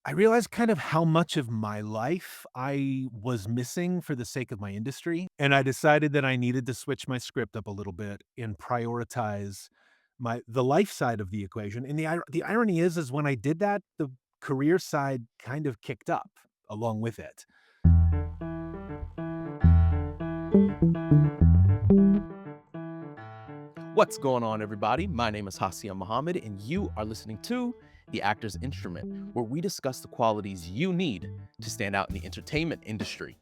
I realized kind of how much of my life I was missing for the sake of my industry, and I decided that I needed to switch my script up a little bit and prioritize the life side of the equation, and the irony is when I did that, the career side kind of kicked up along with it. What's going on, everybody? My name is Hassiem Muhammad, and you are listening to The Actor's Instrument, where we discuss the qualities you need to stand out in the entertainment industry.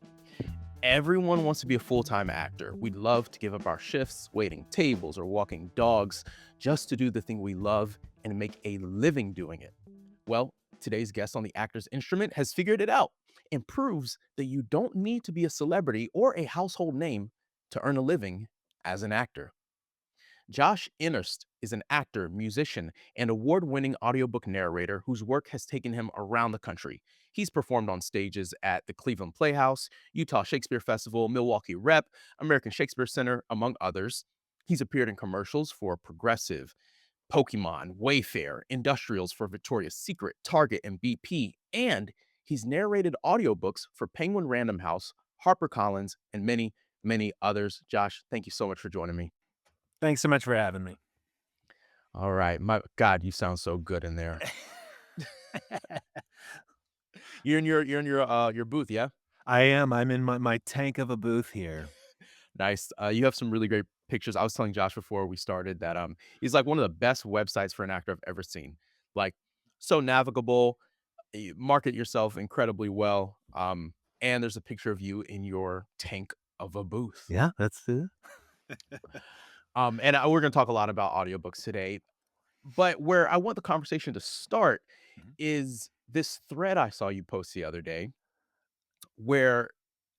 Everyone wants to be a full time actor. We'd love to give up our shifts, waiting tables, or walking dogs just to do the thing we love and make a living doing it. Well, today's guest on The Actor's Instrument has figured it out and proves that you don't need to be a celebrity or a household name to earn a living as an actor. Josh Innerst is an actor, musician, and award winning audiobook narrator whose work has taken him around the country. He's performed on stages at the Cleveland Playhouse, Utah Shakespeare Festival, Milwaukee Rep, American Shakespeare Center, among others. He's appeared in commercials for Progressive, Pokemon, Wayfair, Industrials for Victoria's Secret, Target, and BP, and he's narrated audiobooks for Penguin Random House, HarperCollins, and many, many others. Josh, thank you so much for joining me. Thanks so much for having me. All right. My God, you sound so good in there. You're in your booth, yeah? I'm in my tank of a booth here. Nice. You have some really great pictures. I was telling Josh before we started that he's like one of the best websites for an actor I've ever seen. Like so navigable, you market yourself incredibly well. And there's a picture of you in your tank of a booth. Yeah, that's We're gonna talk a lot about audiobooks today. But where I want the conversation to start Mhm. is this thread I saw you post the other day where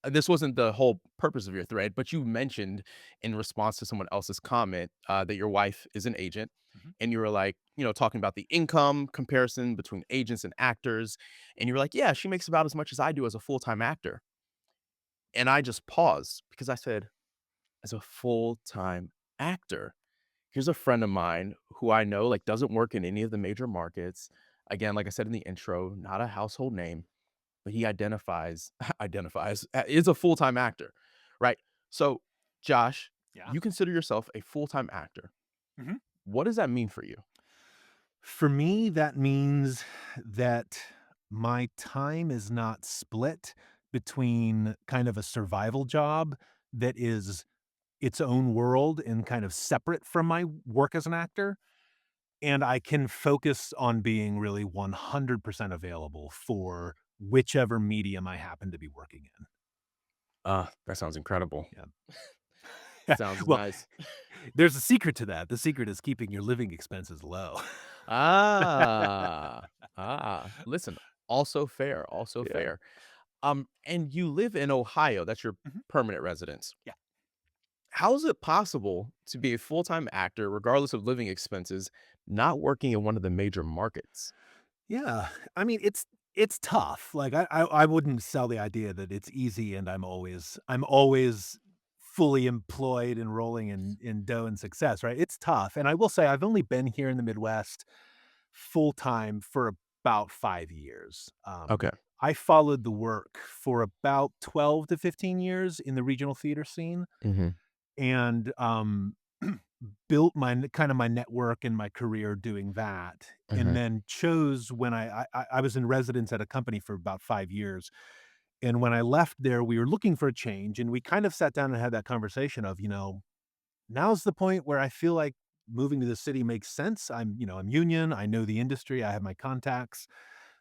this wasn't the whole purpose of your thread, but you mentioned in response to someone else's comment that your wife is an agent. Mhm. And you were like, talking about the income comparison between agents and actors. And you were like, yeah, she makes about as much as I do as a full time actor. And I just paused because I said, as a full time actor, here's a friend of mine who I know like doesn't work in any of the major markets. Again, like I said in the intro, not a household name, but he identifies is a full-time actor, right? So, Josh, Yeah. you consider yourself a full-time actor. Mhm. What does that mean for you? For me, that means that my time is not split between kind of a survival job that is its own world and kind of separate from my work as an actor, and I can focus on being really 100% available for whichever medium I happen to be working in. That sounds incredible. Yeah. Sounds Well, nice. there's a secret to that. The secret is keeping your living expenses low. Ah, listen, also fair, also Yeah. fair. And you live in Ohio, that's your Mhm. permanent residence. Yeah. How is it possible to be a full-time actor, regardless of living expenses, not working in one of the major markets? Yeah, I mean, it's tough. Like, I wouldn't sell the idea that it's easy and I'm always fully employed and rolling in dough and success, right? It's tough, and I will say I've only been here in the Midwest full time for about 5 years. Okay. I followed the work for about 12 to 15 years in the regional theater scene Mhm, and, built my network and my career doing that, and mhm. then chose when I was in residence at a company for about 5 years, and when I left there, we were looking for a change, and we kind of sat down and had that conversation of, now's the point where I feel like moving to the city makes sense. I'm union, I know the industry, I have my contacts,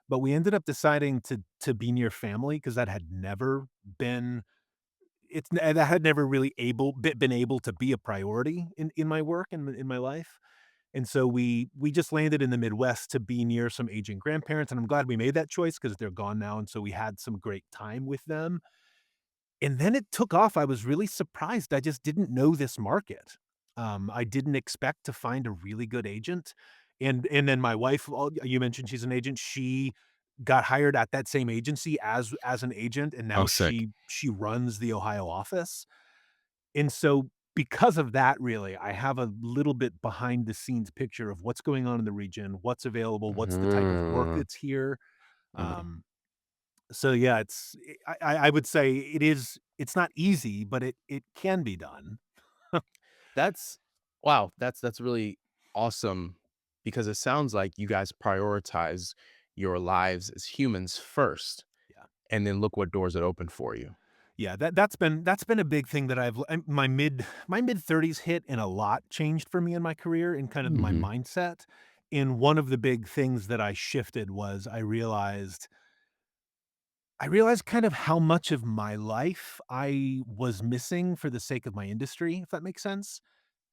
but we ended up deciding to be near family because that had never been that had never really been able to be a priority in my work and in my life, and so we just landed in the Midwest to be near some aging grandparents, and I'm glad we made that choice because 'cause they're gone now, and so we had some great time with them, and then it took off. I was really surprised. I just didn't know this market. I didn't expect to find a really good agent, and then my wife, you mentioned she's an agent. She got hired at that same agency as an agent, and Oh, now sick. she runs the Ohio office. And so because of that, really, I have a little bit behind the scenes picture of what's going on in the region, what's available, what's the type of work Mhm. that's here. Mhm. Um, so yeah, I would say it's not easy, but it can be done. That's wow, that's really awesome because it sounds like you guys prioritize your lives as humans first, Yeah. and then look what doors it opened for you. Yeah, that's been a big thing that my mid-30s hit and a lot changed for me in my career and kind of my Mhm. mindset. And one of the big things that I shifted was I realized kind of how much of my life I was missing for the sake of my industry, if that makes sense.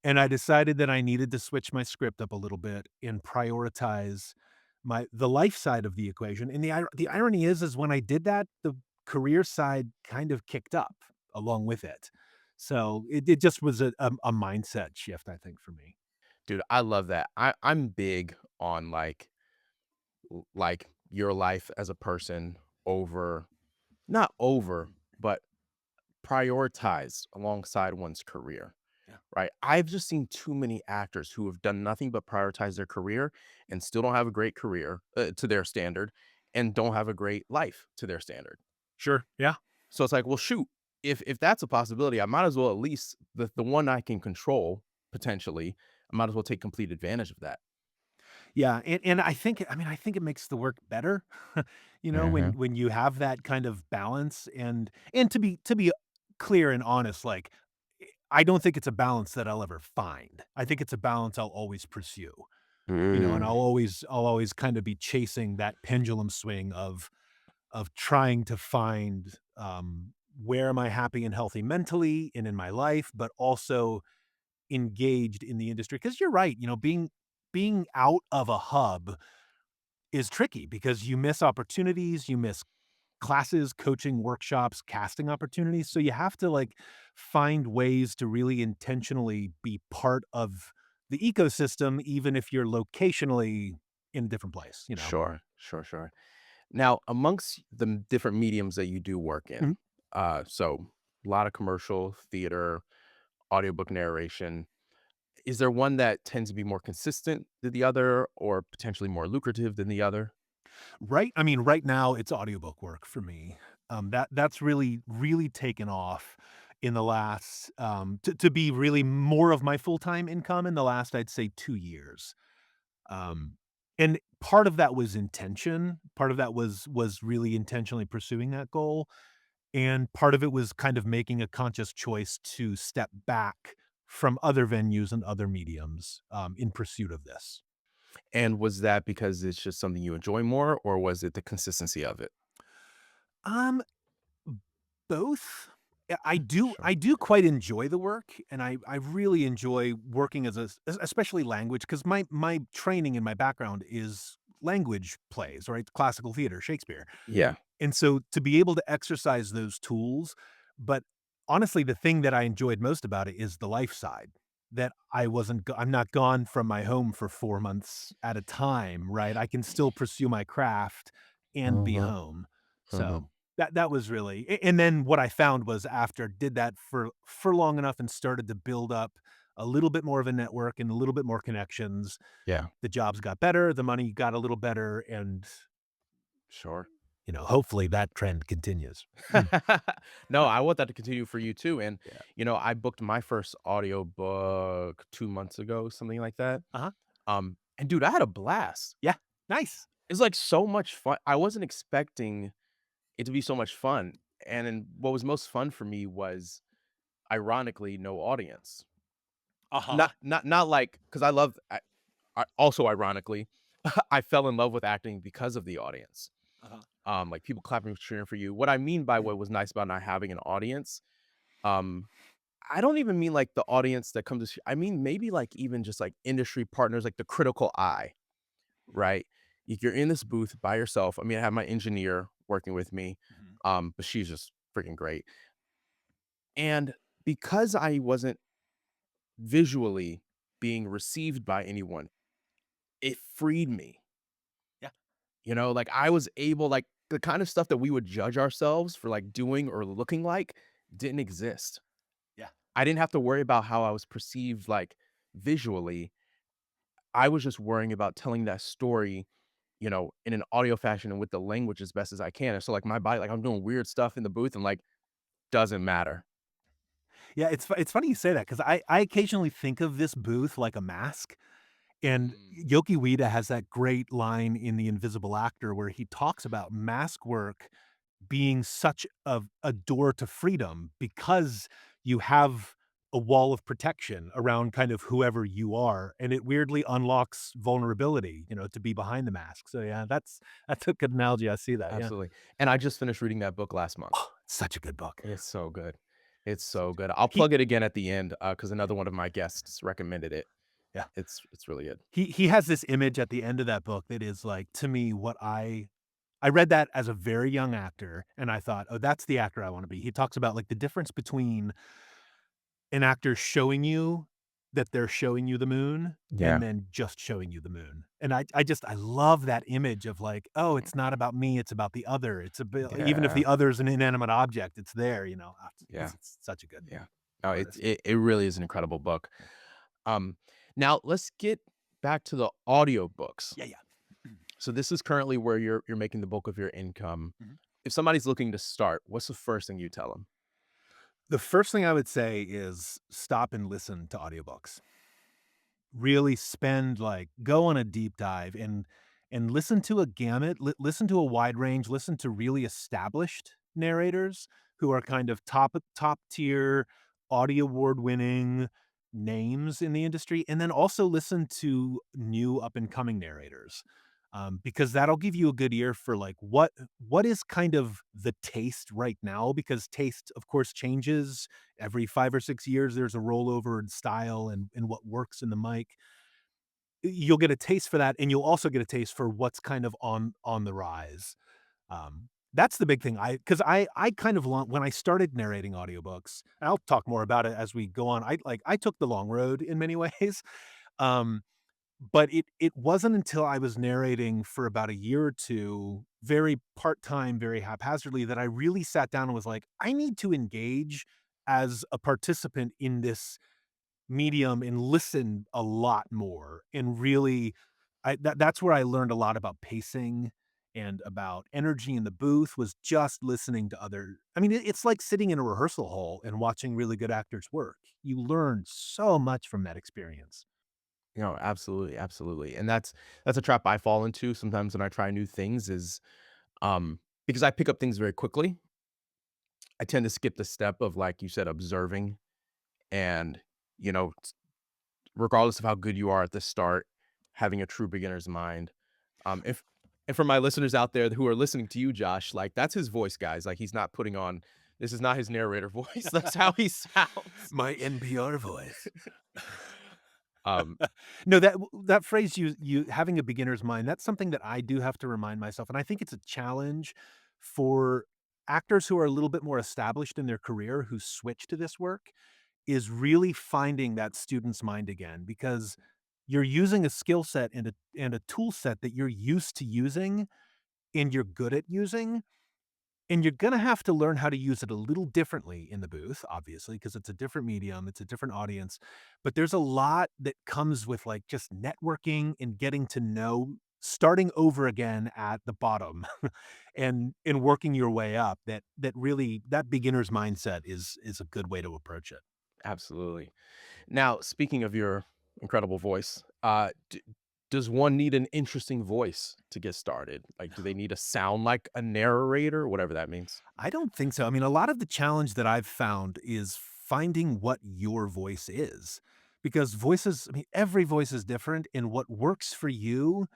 And I decided that I needed to switch my script up a little bit and prioritize the life side of the equation, and the irony is when I did that, the career side kind of kicked up along with it. So it just was a mindset shift, I think, for me. Dude, I love that. I'm big on, like, your life as a person over not over, but prioritized alongside one's career, Yeah. right? I've just seen too many actors who have done nothing but prioritize their career and still don't have a great career, to their standard, and don't have a great life to their standard. Sure, yeah. So it's like, well, shoot, if that's a possibility, I might as well at least the one I can control potentially, I might as well take complete advantage of that. Yeah, and I think it makes the work better, Mhm. when you have that kind of balance and to be clear and honest, like, I don't think it's a balance that I'll ever find. I think it's a balance I'll always pursue, and Mm. I'll always kind of be chasing that pendulum swing of trying to find, where am I happy and healthy mentally and in my life, but also engaged in the industry. Because 'cause you're right, being out of a hub is tricky because you miss opportunities, you miss classes, coaching, workshops, casting opportunities, so you have to, like, find ways to really intentionally be part of the ecosystem even if you're locationally in a different place. Sure, sure, sure. Now, amongst the different mediums that you do work in, Mhm. so a lot of commercial, theater, audiobook narration, is there one that tends to be more consistent than the other or potentially more lucrative than the other? Right now, it's audiobook work for me. That's really, really taken off in the last, to be really more of my full-time income in the last, I'd say, 2 years. Um, and part of that was intention, part of that was really intentionally pursuing that goal, and part of it was kind of making a conscious choice to step back from other venues and other mediums, in pursuit of this. And was that because it's just something you enjoy more, or was it the consistency of it? Um Both. I do Sure. I do quite enjoy the work, and I really enjoy working as especially language, because my training and my background is language plays, right? Classical theater, Shakespeare. Yeah. And so to be able to exercise those tools, but honestly, the thing that I enjoyed most about it is the life side, that I'm not gone from my home for 4 months at a time, right? I can still pursue my craft and be Uh-huh. home. Uh-huh. So that was really and then what I found was after did that for long enough and started to build up a little bit more of a network and a little bit more connections, Yeah. the jobs got better, the money got a little better, and, Sure. hopefully that trend continues. Mm. No, I want that to continue for you too. And, Yeah. I booked my first audiobook 2 months ago, something like that. Uh-huh. And dude, I had a blast. Yeah. Nice. It's like so much fun. I wasn't expecting it to be so much fun. And then what was most fun for me was ironically no audience. Uh-huh. Not like because I also ironically, I fell in love with acting because of the audience. Uh-huh. Like people clapping, cheering for you. What I mean by Mm. what was nice about not having an audience, um, I don't even mean like the audience that comes to I mean maybe like even just like industry partners, like the critical eye, right? If you're in this booth by yourself, I mean, I have my engineer working with me, Mhm. but she's just freaking great. And because I wasn't visually being received by anyone, it freed me. Yeah. Like I was able, like the kind of stuff that we would judge ourselves for like doing or looking like didn't exist. Yeah. I didn't have to worry about how I was perceived like visually. I was just worrying about telling that story in an audio fashion and with the language as best as I can. And so like my body, like I'm doing weird stuff in the booth and like doesn't matter. Yeah, it's funny you say that because I occasionally think of this booth like a mask, and Mm, Yoki Ueda has that great line in The Invisible Actor where he talks about mask work being such a door to freedom because you have a wall of protection around kind of whoever you are, and it weirdly unlocks vulnerability, to be behind the mask. So, yeah, that's a good analogy, I see that, yeah. absolutely. And I just finished reading that book last month. Oh, it's such a good book. It's so good. It's so Such a good. good I'll he plug it again at the end because another one of my guests recommended it. yeah. It's really good. He has this image at the end of that book that is, like, to me, what I read that as a very young actor, and I thought, "Oh, that's the actor I wanna be." He talks about, like, the difference between an actor showing you that they're showing you the moon Yeah. and then just showing you the moon, and I love that image of, like, "Oh, Mm, it's not about me, it's about the other." It's about even if yeah. the other is an inanimate object, it's there, Yeah. it's such a good Yeah. No, artist. it really is an incredible book. Um, Now let's get back to the audiobooks. Yeah, yeah. So this is currently where you're making the bulk of your income. Mhm. If somebody's looking to start, what's the first thing you tell them? The first thing I would say is stop and listen to audiobooks. Really spend like go on a deep dive and listen to a gamut, listen to a wide range, listen to really established narrators who are kind of top tier, Audie Award winning names in the industry, and then also listen to new up and coming narrators, because that'll give you a good ear for like what is kind of the taste right now. Because taste, of course, changes every 5 or 6 years. There's a rollover in style and what works in the mic. You'll get a taste for that, and you'll also get a taste for what's kind of on the rise. That's the big thing. I kind of long when I started narrating audiobooks, and I'll talk more about it as we go on. I took the long road in many ways. Um, but it wasn't until I was narrating for about a year or 2, very part-time, very haphazardly, that I really sat down and was like, "I need to engage as a participant in this medium and listen a lot more," and really that's where I learned a lot about pacing and about energy in the booth, was just listening to other. I mean, it's like sitting in a rehearsal hall and watching really good actors work. You learn so much from that experience. No, absolutely, absolutely. And that's a trap I fall into sometimes when I try new things is because I pick up things very quickly. I tend to skip the step of like you said observing and you know regardless of how good you are at the start, having a true beginner's mind. If and for my listeners out there who are listening to you, Josh, like that's his voice, guys. Like he's not putting on. This is not his narrator voice. That's how he sounds. My NPR voice. Um, No, that phrase, you having a beginner's mind, that's something that I do have to remind myself, and I think it's a challenge for actors who are a little bit more established in their career who switch to this work, is really finding that student's mind again, because you're using a skill set and a tool set that you're used to using and you're good at using, and you're gonna have to learn how to use it a little differently in the booth, obviously, because it's a different medium, it's a different audience, but there's a lot that comes with, like, just networking and getting to know, starting over again at the bottom and working your way up, that really that beginner's mindset is a good way to approach it. Absolutely. Now, speaking of your incredible voice, does one need an interesting voice to get started? Like, do they need to sound like a narrator, whatever that means? I don't think so. I mean, a lot of the challenge that I've found is finding what your voice is, because voices, I mean, every voice is different, and what works for you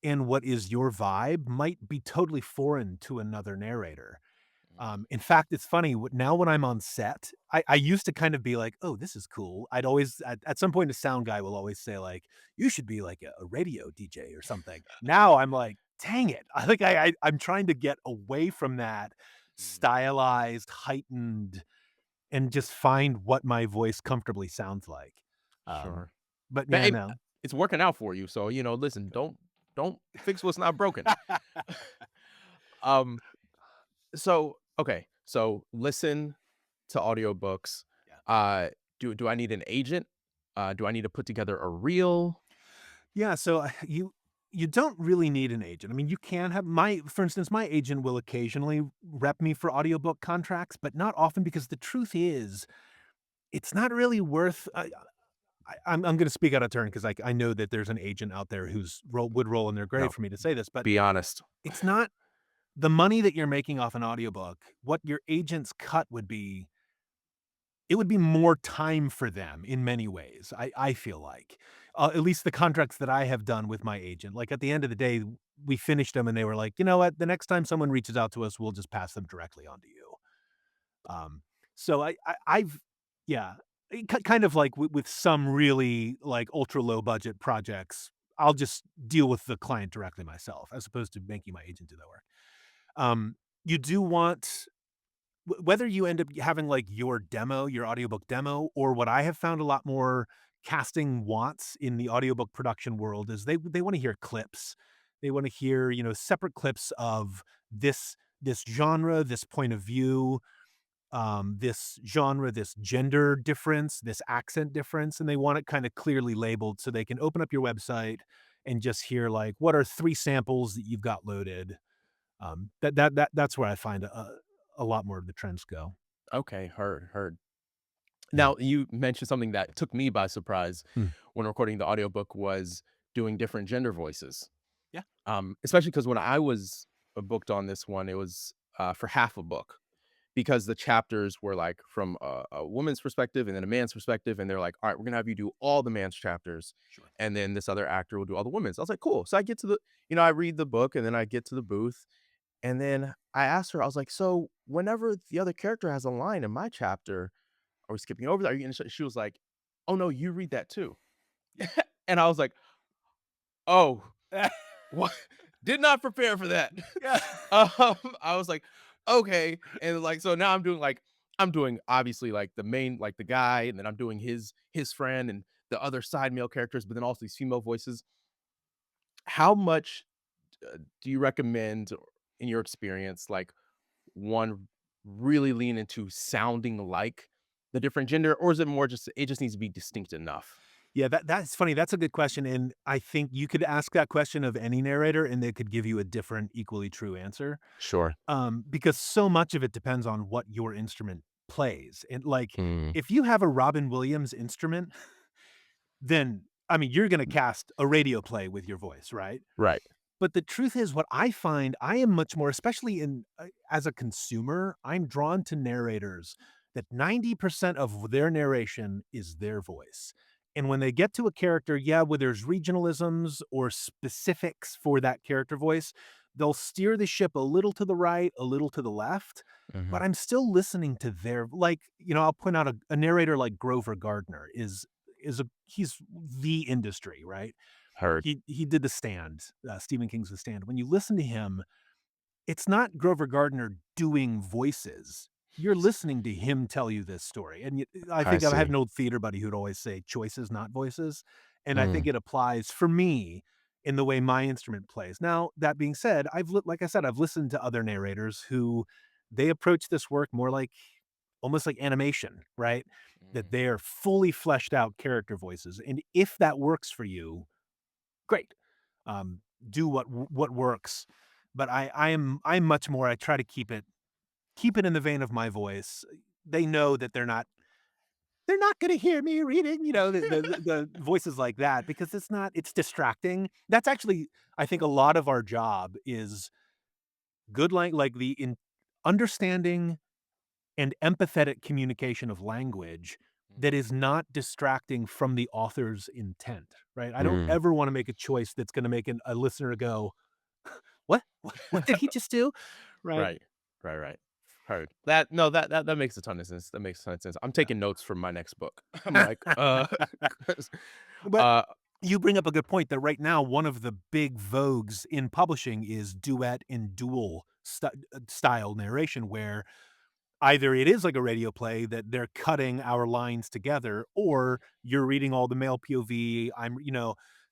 and what is your vibe might be totally foreign to another narrator. In fact, it's funny, now when I'm on set, I used to kind of be like, "Oh, this is cool." I'd always at some point, a sound guy will always say, like, "You should be like a radio DJ or something." Now I'm like, "Dang it." I think I'm trying to get away from that Mhm. stylized, heightened, and just find what my voice comfortably sounds like. Um, Sure. but But yeah, hey, no. it's working out for you. So, listen, don't fix what's not broken. Um, so okay. So listen to audiobooks. Yeah. Uh do I need an agent? Do I need to put together a reel? Yeah, so, you You don't really need an agent. I mean, you can have my for instance, my agent will occasionally rep me for audiobook contracts, but not often because the truth is, it's not really worth I'm gonna speak out of turn 'cause I know that there's an agent out there who's would roll in their grave No, for me to say this, but be honest. it's not the money that you're making off an audiobook, what your agent's cut would be it would be more time for them in many ways, I feel like. At least the contracts that I have done with my agent, like, at the end of the day, we finished them and they were like, "You know what? The next time someone reaches out to us, we'll just pass them directly on to you." Um, so I've yeah, kind of like with some really, like, ultra low budget projects, I'll just deal with the client directly myself as opposed to making my agent do that work. You do want whether you end up having, like, your demo, your audiobook demo, or what I have found a lot more casting wants in the audiobook production world is they wanna hear clips. They wanna hear, separate clips of this genre, this point of view, this genre, this gender difference, this accent difference, and they want it kinda clearly labeled so they can open up your website and just hear, like, what are 3 samples that you've got loaded? That's where I find a lot more of the trends go. Okay, heard, heard. Yeah. Now, you mentioned something that took me by surprise Hmm. when recording the audiobook was doing different gender voices. Yeah. Especially because when I was, booked on this one, it was, for half a book because the chapters were, like, from a woman's perspective and then a man's perspective, and they're like, "Alright, we're gonna have you do all the man's chapters, Sure. and then this other actor will do all the women's." I was like, "Cool." So I get to I read the book, and then I get to the booth, and then I asked her, I was like, "So whenever the other character has a line in my chapter, are we skipping over that? Are you gonna" she was like, "Oh, no, you read that too." Yeah. And I was like, "Oh, what? Did not prepare for that." Yeah. I was like, "Okay." And, like, so now I'm doing obviously, like, the main like, the guy, and then I'm doing his friend and the other side male characters, but then also these female voices. How much, do you recommend, or in your experience, like, one really lean into sounding like the different gender, or is it more just it just needs to be distinct enough? Yeah, that's funny, that's a good question, and I think you could ask that question of any narrator, and they could give you a different, equally true answer, Sure. because so much of it depends on what your instrument plays, and, like, Mm, if you have a Robin Williams instrument, then, I mean, you're gonna cast a radio play with your voice, right? right. But the truth is what I find I am much more especially as a consumer, I'm drawn to narrators that 90% of their narration is their voice. And when they get to a character, yeah, where there's regionalisms or specifics for that character voice, they'll steer the ship a little to the right, a little to the left, but Mhm. I'm still listening to their like, I'll point out a narrator like Grover Gardner he's the industry, right? Heard. He did The Stand, Stephen King's The Stand. When you listen to him, it's not Grover Gardner doing voices. You're listening to him tell you this story, and I I think I had see. an old theater buddy who'd always say, "Choices, not voices," and I think Mm, it applies for me in the way my instrument plays. Now, that being said, like I said, I've listened to other narrators who they approach this work more like almost like animation, right? That mm. they're fully fleshed out character voices, and if that works for you, great. Um, do what works. But I'm much more I try to keep it in the vein of my voice. They know that they're not gonna hear me reading, the voices like that because it's distracting. That's actually I think a lot of our job is good like the in understanding and empathetic communication of language that Mhm. is not distracting from the author's intent, right? I don't Mm. ever wanna make a choice that's gonna make a listener go, "What? What did he just do?" Right? Right. Right, right. Heard. That no, that makes a ton of sense. That makes a ton of sense. I'm taking notes for my next book. I'm like, 'cause, But uh you bring up a good point that right now, one of the big vogues in publishing is duet and dual style narration where either it is like a radio play that they're cutting our lines together, or you're reading all the male POV.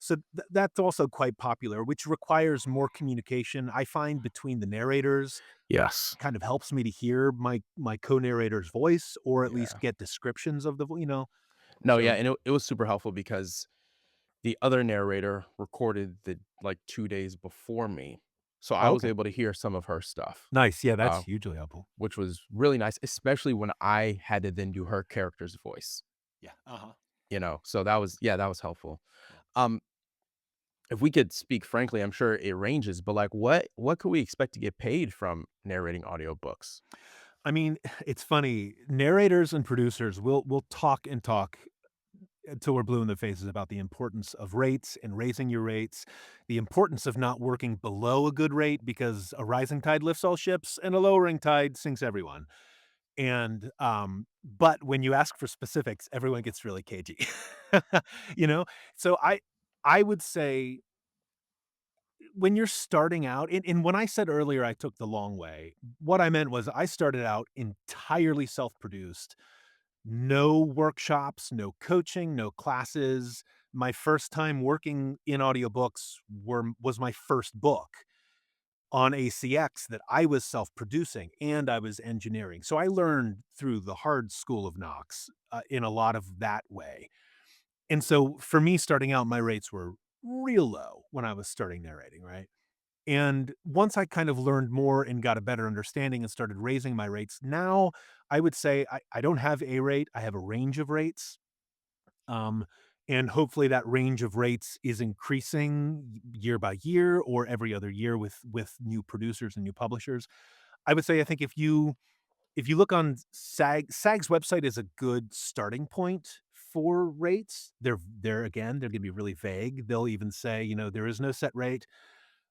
So that's also quite popular, which requires more communication. I find between the narrators, yes. kind of helps me to hear my co-narrator's voice, or at least Yeah. get descriptions of the, No, yeah, so and it was super helpful because The other narrator recorded the like 2 days before me, so I Oh, was okay. able to hear some of her stuff, Nice. Yeah, that's uh, hugely helpful. which was really nice, especially when I had to then do her character's voice, Yeah. Uh-huh. so that was yeah, that was helpful. Yeah. Um, if we could speak frankly, I'm sure it ranges, but, like, what could we expect to get paid from narrating audiobooks? I mean, it's funny. Narrators and producers will talk and talk until we're blue in the faces about the importance of rates and raising your rates, the importance of not working below a good rate because a rising tide lifts all ships and a lowering tide sinks everyone. And but when you ask for specifics, everyone gets really cagey. you know? So I would say when you're starting out, and when I said earlier I took the long way, what I meant was I started out entirely self-produced. No workshops, no coaching, no classes. My first time working in audiobooks was my first book on ACX that I was self-producing and I was engineering. So I learned through the hard school of knocks, in a lot of that way. And so for me, starting out, my rates were real low when I was starting narrating, right? And once I kind of learned more and got a better understanding and started raising my rates, now I would say I don't have a rate, I have a range of rates. Um, and hopefully that range of rates is increasing year by year or every other year with new producers and new publishers. I would say I think if you look on SAG's website is a good starting point for rates. They're again, they're gonna be really vague. They'll even say, there is no set rate.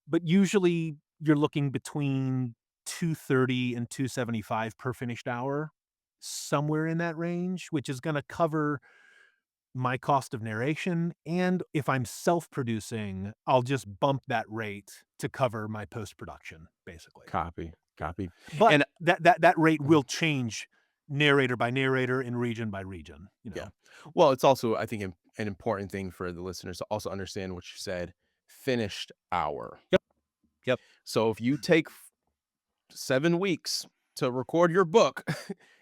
But usually you're looking between 230 and 275 per finished hour, somewhere in that range, which is gonna cover my cost of narration, and if I'm self-producing, I'll just bump that rate to cover my post-production, basically. Copy, copy, But and that rate mhm, will change narrator by narrator and region by region, you yeah. know? Well, it's also, I think, an important thing for the listeners to also understand what you said, finished hour. Yep, yep. So if you take 7 weeks to record your book,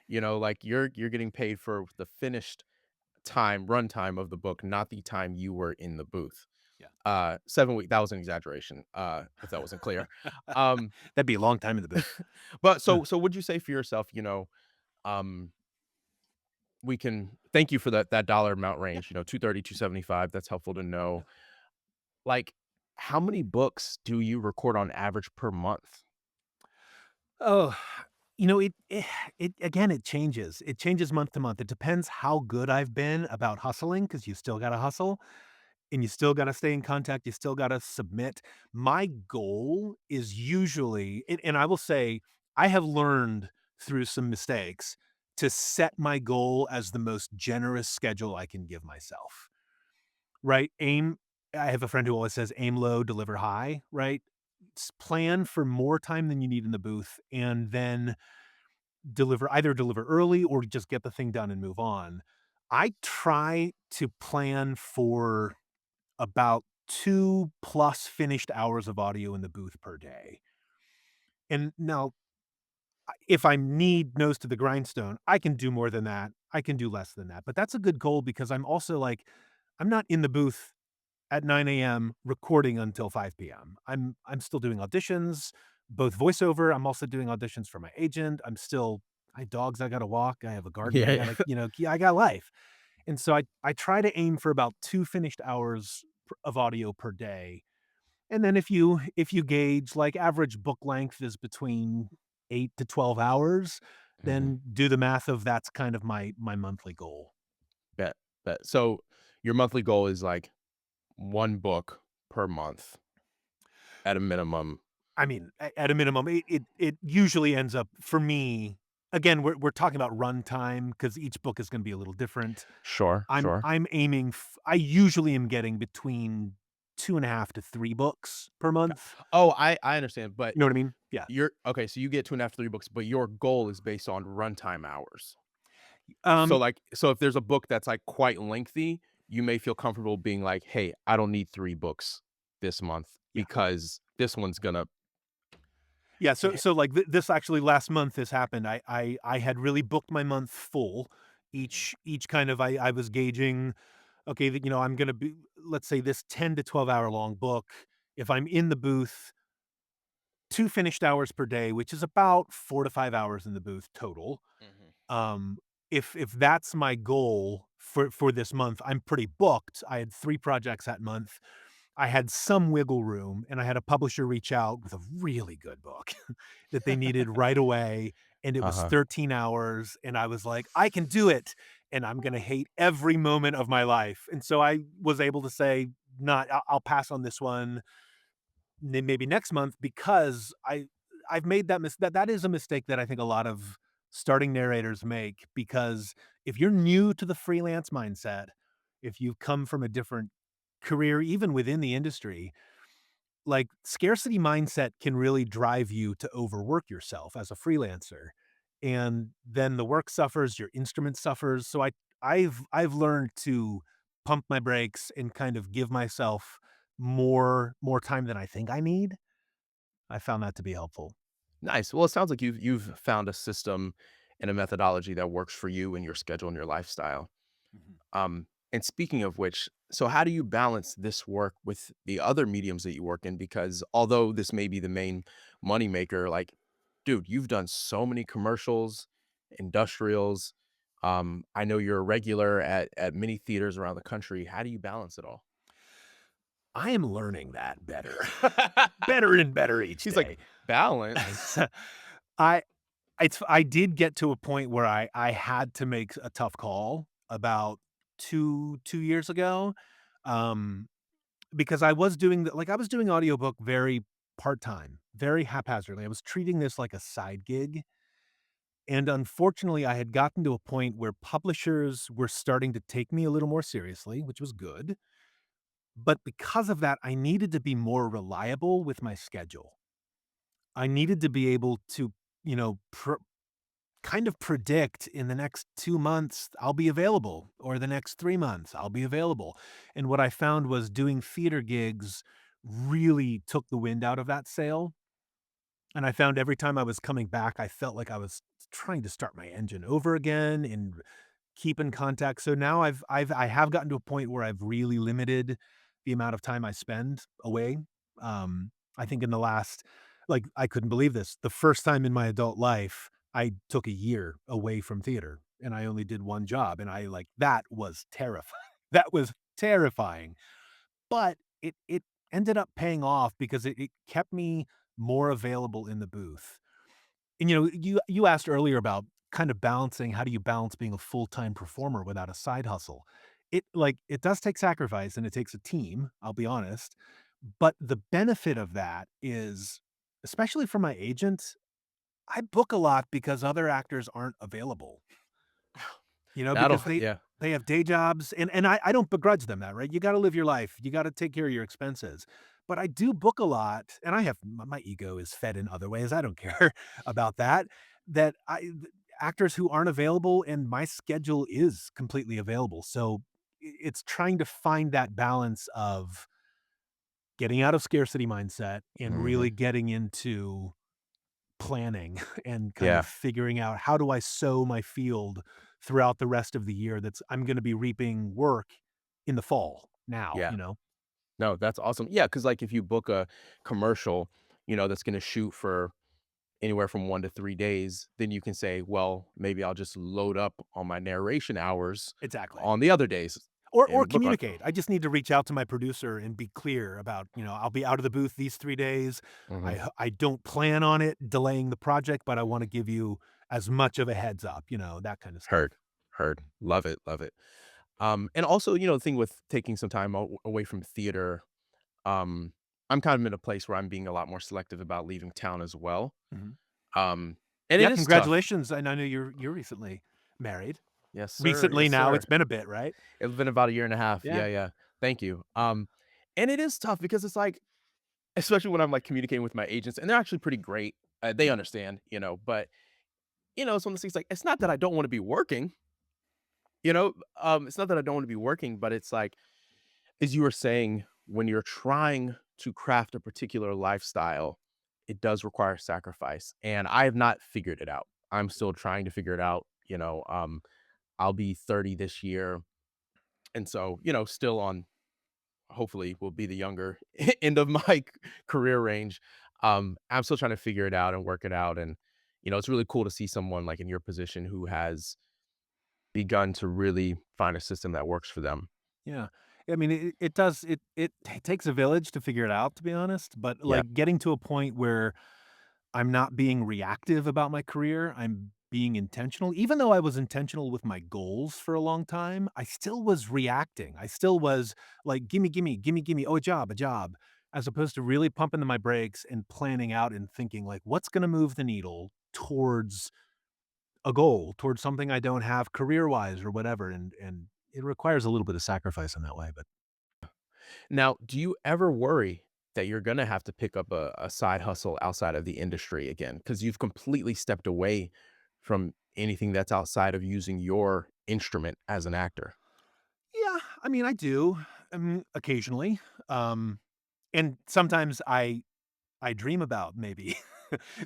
like, you're getting paid for the finished runtime of the book, not the time you were in the booth. Yeah. 7 week that was an exaggeration, if that wasn't clear. Um, That'd be a long time in the booth. but so would you say for yourself, um, we can thank you for that dollar amount Yeah, range, 230, 275. That's helpful to know. yeah. Like, how many books do you record on average per month? Oh, it again, it changes. It changes month to month. It depends how good I've been about hustling, because you still gotta hustle, and you still gotta stay in contact, you still gotta submit. My goal is usually and I will say, I have learned through some mistakes to set my goal as the most generous schedule I can give myself, right? I have a friend who always says, "Aim low, deliver high," right? Plan for more time than you need in the booth, and then deliver early or just get the thing done and move on. I try to plan for about 2 plus finished hours of audio in the booth per day. And now, if I need nose to the grindstone, I can do more than that. I can do less than that. But that's a good goal because I'm also like, I'm not in the booth at 9 a.m. recording until 5 p.m. I'm still doing auditions, both voiceover. I'm also doing auditions for my agent. I have dogs I gotta walk. I have a garden I Yeah, gotta, I got life. And so I try to aim for about 2 finished hours of audio per day. And then if you gauge like average book length is between 8 to 12 hours, mhm. then do the math of that's kind of my monthly goal. Bet, bet. So, your monthly goal is, like, 1 book per month at a minimum. I mean, at a minimum, it usually ends up for me. Again, we're talking about runtime because each book is going to be a little different. Sure, I'm sure. I'm aiming. I usually am getting between 2.5 to 3 books per Go month. Oh, I understand, but You know what I mean? Yeah. you're okay, so you get 2.5, 3 books, but your goal is based on runtime hours. So, Um. like, so if there's a book that's, like, quite lengthy, you may feel comfortable being like, "Hey, I don't need 3 books this month Yeah. because this one's gonna" Yeah. So Eh so like this actually last month this happened. I had really booked my month full. Mhm. Each kind of I was gauging. Okay, I'm gonna be. let's say this 10 to 12-hour long book, if I'm in the booth 2 finished hours per day, which is about 4 to 5 hours in the booth total. Mhm. Um, if that's my goal for this month, I'm pretty booked. I had 3 projects that month. I had some wiggle room, and I had a publisher reach out with a really good book that they needed right away, and it was Uh-huh. 13 hours, and I was like, "I can do it, and I'm gonna hate every moment of my life." And so I was able to say, "Not I'll pass on this one, maybe next month," because I've made that is a mistake that I think a lot of starting narrators make, because if you're new to the freelance mindset, if you've come from a different career, even within the industry, like, scarcity mindset can really drive you to overwork yourself as a freelancer, and then the work suffers, your instrument suffers. So I've learned to pump my brakes and kind of give myself more time than I think I need. I found that to be helpful. Nice. Well, it sounds like you've found a system and a methodology that works for you and your schedule and your lifestyle. Mhm. And speaking of which, so how do you balance this work with the other mediums that you work in? Because although this may be the main moneymaker, like, dude, you've done so many commercials, industrials. I know you're a regular at many theaters around the country. How do you balance it all? I am learning that better. Better and better each He's like, day. balance. I I did get to a point where I had to make a tough call about 2 years ago, um, because I was doing I was doing audiobook very part-time, very haphazardly. I was treating this like a side gig, and unfortunately, I had gotten to a point where publishers were starting to take me a little more seriously, which was good, but because of that, I needed to be more reliable with my schedule. I needed to be able to, you know, kind of predict in the next 2 months I'll be available, or the next 3 months I'll be available. And what I found was doing theater gigs really took the wind out of that sail, and I found every time I was coming back, I felt like I was trying to start my engine over again and keep in contact. So now I have gotten to a point where I've really limited the amount of time I spend away. I think in the last I couldn't believe this. The first time in my adult life, I took a year away from theater, and I only did 1 job, and that was terrifying. That was terrifying, but it ended up paying off because it kept me more available in the booth. And, you asked earlier about kind of balancing how do you balance being a full-time performer without a side hustle? It does take sacrifice and it takes a team, I'll be honest, but the benefit of that is, especially for my agent, I book a lot because other actors aren't available. That'll Because they yeah. they have day jobs, and I don't begrudge them that, right? You gotta live your life. You gotta take care of your expenses. But I do book a lot, and I have my ego is fed in other ways. I don't care about that. That I th Actors who aren't available, and my schedule is completely available. So it's trying to find that balance of getting out of scarcity mindset and Mhm. really getting into planning and kind of Yeah, figuring out how do I sow my field throughout the rest of the year that's I'm gonna be reaping work in the fall now, yeah. you know? No, that's awesome. Yeah, because like, if you book a commercial, that's gonna shoot for anywhere from 1 to 3 days, then you can say, "Well, maybe I'll just load up on my narration hours Exactly. on the other days Or and book on." communicate. I just need to reach out to my producer and be clear about, I'll be out of the booth these 3 days. Mhm. I don't plan on it delaying the project, but I wanna give you as much of a heads up, that kind of stuff. Heard, heard. Love it, love it. And also, the thing with taking some time away from theater, um, I'm kind of in a place where I'm being a lot more selective about leaving town as well. Mhm. Um, and Yeah, it is tough. congratulations, and I know you're recently married. Yes, sir. Recently Yes, now, sir. it's been a bit, right? It's been about a year and a half. Yeah. Yeah, yeah. Thank you. And it is tough because it's like, especially when I'm like communicating with my agents, and they're actually pretty great. They understand, but it's one of those things like, it's not that I don't want to be working, it's not that I don't want to be working, but it's like, as you were saying, when you're trying to craft a particular lifestyle, it does require sacrifice. And I have not figured it out. I'm still trying to figure it out. I'll be 30 this year. And so, still on hopefully will be the younger end of my career range. I'm still trying to figure it out and work it out. And, it's really cool to see someone like in your position who has begun to really find a system that works for them. Yeah. I mean, it does it takes a village to figure it out, to be honest, but, Yeah. like, getting to a point where I'm not being reactive about my career, I'm being intentional. Even though I was intentional with my goals for a long time, I still was reacting. I still was like, "Gimme, gimme, gimme, gimme. Oh, a job," as opposed to really pumping my brakes and planning out and thinking, like, "What's gonna move the needle towards a goal, towards something I don't have career-wise or whatever," and it requires a little bit of sacrifice in that way, but Now, do you ever worry that you're going to have to pick up a side hustle outside of the industry again? Because you've completely stepped away from anything that's outside of using your instrument as an actor. yeah, I mean, I do, occasionally, um, and sometimes I dream about maybe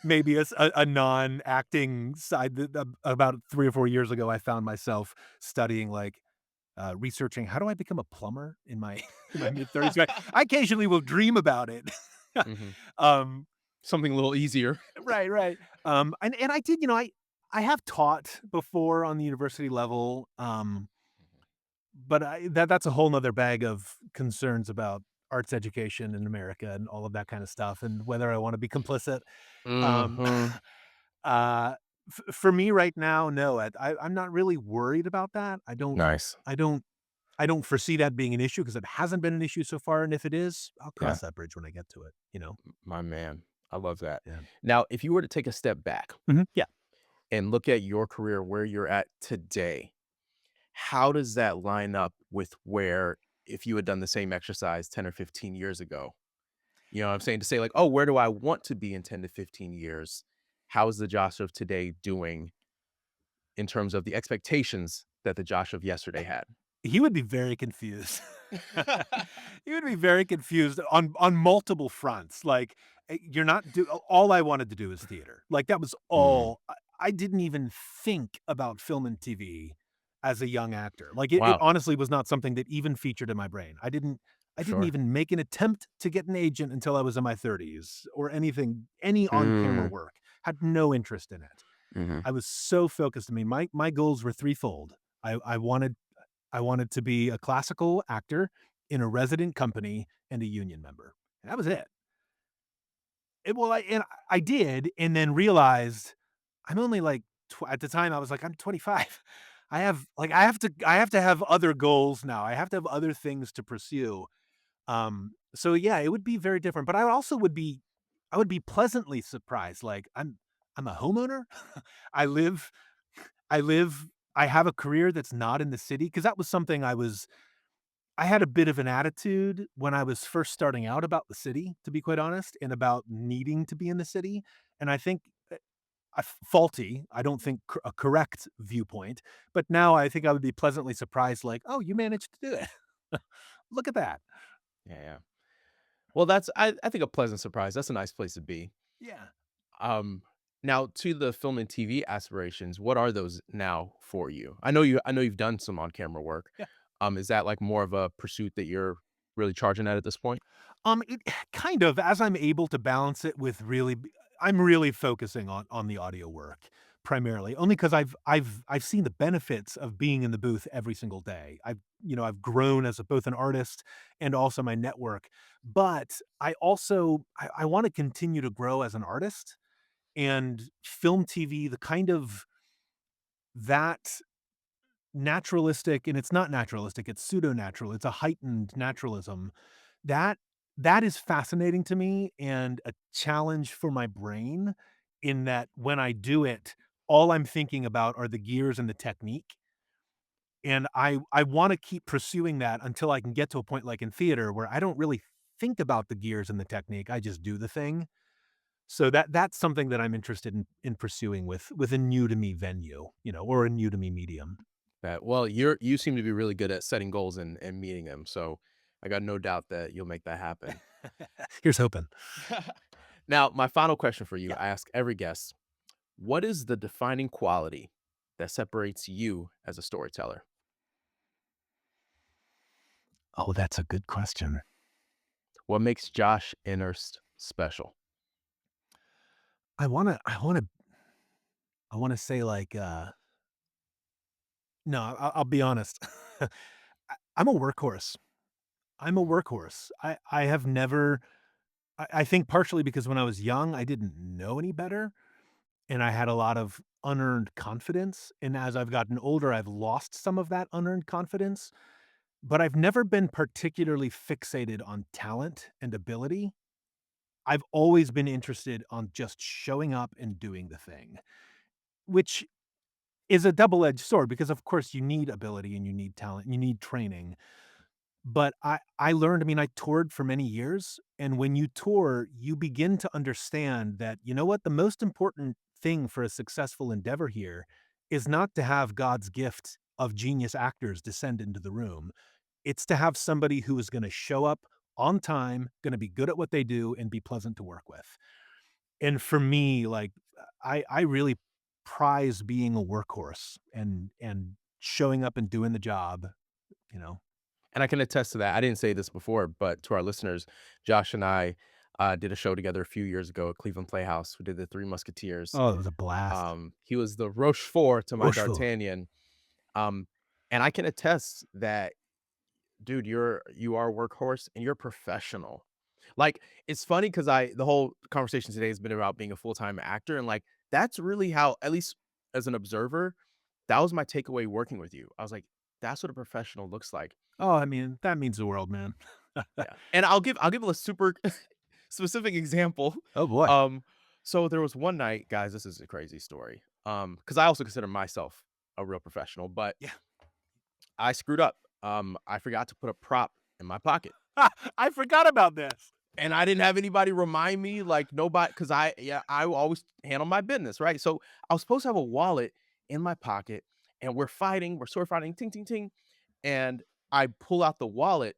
maybe a non-acting side that about 3 or 4 years ago, I found myself studying, like, researching how do I become a plumber in my in my mid-30s, right? I occasionally will dream about it. Mhm. Um, Something a little easier. right, right. And I did, I have taught before on the university level, but that's a whole 'nother bag of concerns about arts education in America and all of that kinda stuff and whether I wanna be complicit. Um, Mhm. uh, for me right now, no, I'm not really worried about that. Nice. I don't I don't foresee that being an issue because it hasn't been an issue so far, and if it is, I'll Yeah, cross that bridge when I get to it, you know? my man. I love that. Yeah. Now, if you were to take a step back Mhm. Yeah. and look at your career where you're at today, how does that line up with where if you had done the same exercise 10 or 15 years ago? You know what I'm saying? To say like, "Oh, where do I want to be in 10 to 15 years? How is the Josh of today doing in terms of the expectations that the Josh of yesterday had?" He would be very confused. He would be very confused on multiple fronts, like, you're not do all I wanted to do is theater, like, that was Mm, all I didn't even think about film and TV as a young actor, like, it wow, honestly was not something that even featured in my brain. I didn't sure. even make an attempt to get an agent until I was in my 30s or any on-camera Mm, work, had no interest in it. mhm. I was so focused. I mean, my goals were threefold. I wanted to be a classical actor in a resident company and a union member. That was it. I did, and then realized I'm only like at the time I was like, I'm 25. I have to have other goals now. I have to have other things to pursue. So yeah, it would be very different. But I would be pleasantly surprised. Like I'm a homeowner. I live I live I have a career that's not in the city because that was something I had a bit of an attitude when I was first starting out about the city, to be quite honest, and about needing to be in the city, and I think, faulty, I don't think a correct viewpoint, but now I think I would be pleasantly surprised like, "Oh, you managed to do it. Look at that." Yeah, yeah. Well, that's I think a pleasant surprise. That's a nice place to be. Yeah. Um, Now to the film and TV aspirations, what are those now for you? I know you've done some on-camera work. Yeah. Is that like more of a pursuit that you're really charging at this point? It kind of as I'm able to balance it with I'm really focusing on the audio work primarily, only because I've seen the benefits of being in the booth every single day. I've grown as both an artist and also my network, but I wanna continue to grow as an artist and film, TV, the kind of that naturalistic and it's not naturalistic, it's pseudo-natural, it's a heightened naturalism that that is fascinating to me and a challenge for my brain in that when I do it, all I'm thinking about are the gears and the technique, and I wanna keep pursuing that until I can get to a point like in theater where I don't really think about the gears and the technique, I just do the thing. So that's something that I'm interested in pursuing with a new to me venue, or a new to me medium. That you seem to be really good at setting goals and meeting them. So I got no doubt that you'll make that happen. Here's hoping. Now, my final question for you, Yeah. I ask every guest, what is the defining quality that separates you as a storyteller? Oh, that's a good question. What makes Josh Innerst special? I wanna say, no, I'll be honest. I'm a workhorse. I'm a workhorse. I have never I think partially because when I was young, I didn't know any better, and I had a lot of unearned confidence, and as I've gotten older, I've lost some of that unearned confidence, but I've never been particularly fixated on talent and ability. I've always been interested on just showing up and doing the thing, which is a double-edged sword because, of course, you need ability and you need talent, and you need training. But I learned, I mean, I toured for many years, and when you tour, you begin to understand that, you know what, the most important thing for a successful endeavor here is not to have God's gift of genius actors descend into the room. It's to have somebody who is gonna show up on time, gonna be good at what they do, and be pleasant to work with. And for me, I really prize being a workhorse and showing up and doing the job, you know? And I can attest to that. I didn't say this before, but to our listeners, Josh and I did a show together a few years ago at Cleveland Playhouse. We did the Three Musketeers. Oh, it was a blast. He was the Rochefort to my Rochefort. D'Artagnan. Um, and I can attest that, dude, you are a workhorse and you're professional. Like, it's funny because the whole conversation today has been about being a full-time actor, and like that's really how, at least as an observer, that was my takeaway working with you. I was like, that's what a professional looks like. Oh, I mean, that means the world, man. Yeah. And I'll give a super specific example. Oh, boy. Um, so there was one night, guys, this is a crazy story. Because I also consider myself a real professional, but Yeah. I screwed up. I forgot to put a prop in my pocket. I forgot about this. And I didn't have anybody remind me, like nobody, because I will always handle my business, right? So I was supposed to have a wallet in my pocket, and we're sword fighting, ting ting ting, and I pull out the wallet,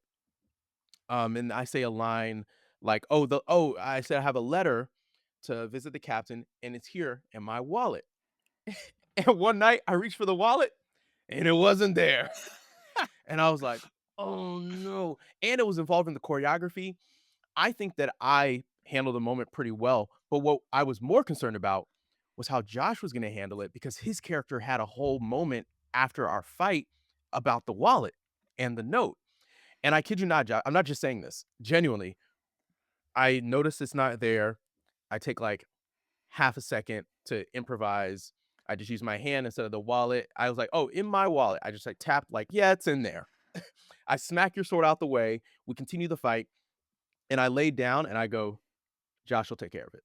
and I say a line like, I said I have a letter to visit the captain, and it's here in my wallet. And one night I reached for the wallet, and it wasn't there, and I was like, oh no, and it was involved in the choreography. I think that I handled the moment pretty well, but what I was more concerned about was how Josh was gonna handle it because his character had a whole moment after our fight about the wallet and the note. And I kid you not, I'm not just saying this. Genuinely, I notice it's not there. I take like half a second to improvise. I just use my hand instead of the wallet. I was like, "Oh, in my wallet." I just like tapped like, "Yeah, it's in there." I smack your sword out the way. We continue the fight, and I laid down and I go, "Josh will take care of it."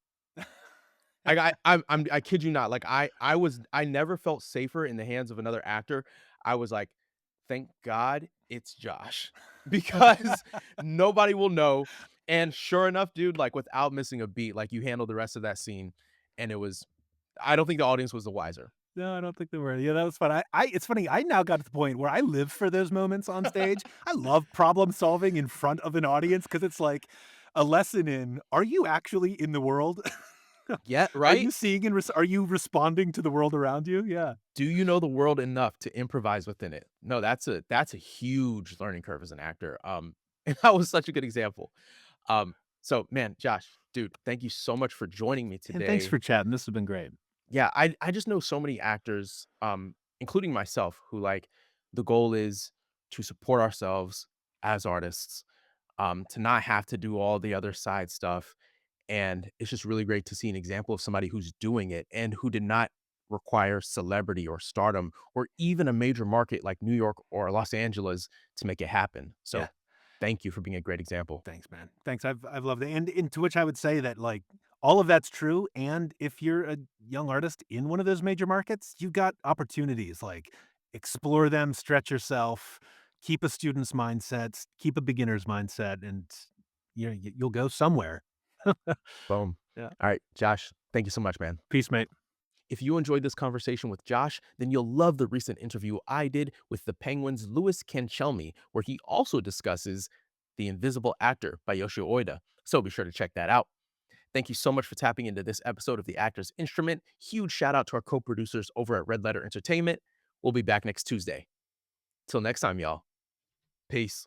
I kid you not, like, I never felt safer in the hands of another actor. I was like, "Thank God it's Josh," because nobody will know, and sure enough, dude, like, without missing a beat, like, you handled the rest of that scene, and it was I don't think the audience was the wiser. No, I don't think they were. Yeah, that was fun. It's funny, I now got to the point where I live for those moments on stage. I love problem solving in front of an audience because it's like a lesson in, are you actually in the world? Yeah, Are right? you seeing and are you responding to the world around you? Yeah. Do you know the world enough to improvise within it? No, that's a huge learning curve as an actor, and that was such a good example. So man, Josh, dude, thank you so much for joining me And thanks today. for chatting. This has been great. Yeah, I just know so many actors, including myself, who like the goal is to support ourselves as artists, to not have to do all the other side stuff. And it's just really great to see an example of somebody who's doing it and who did not require celebrity or stardom or even a major market like New York or Los Angeles to make it happen. Yeah. So thank you for being a great example. Thanks, man. Thanks. I've loved it. And to which I would say that all of that's true. And if you're a young artist in one of those major markets, you've got opportunities. Like explore them, stretch yourself, keep a student's mindset, keep a beginner's mindset, and you'll go somewhere. Boom. Yeah. All right, Josh, thank you so much, man. Peace, mate. If you enjoyed this conversation with Josh, then you'll love the recent interview I did with the Penguins' Louis Canchelmi, where he also discusses The Invisible Actor by Yoshio Oida. So be sure to check that out. Thank you so much for tapping into this episode of The Actor's Instrument. Huge shout out to our co-producers over at Red Letter Entertainment. We'll be back next Tuesday. Till next time, y'all. Peace.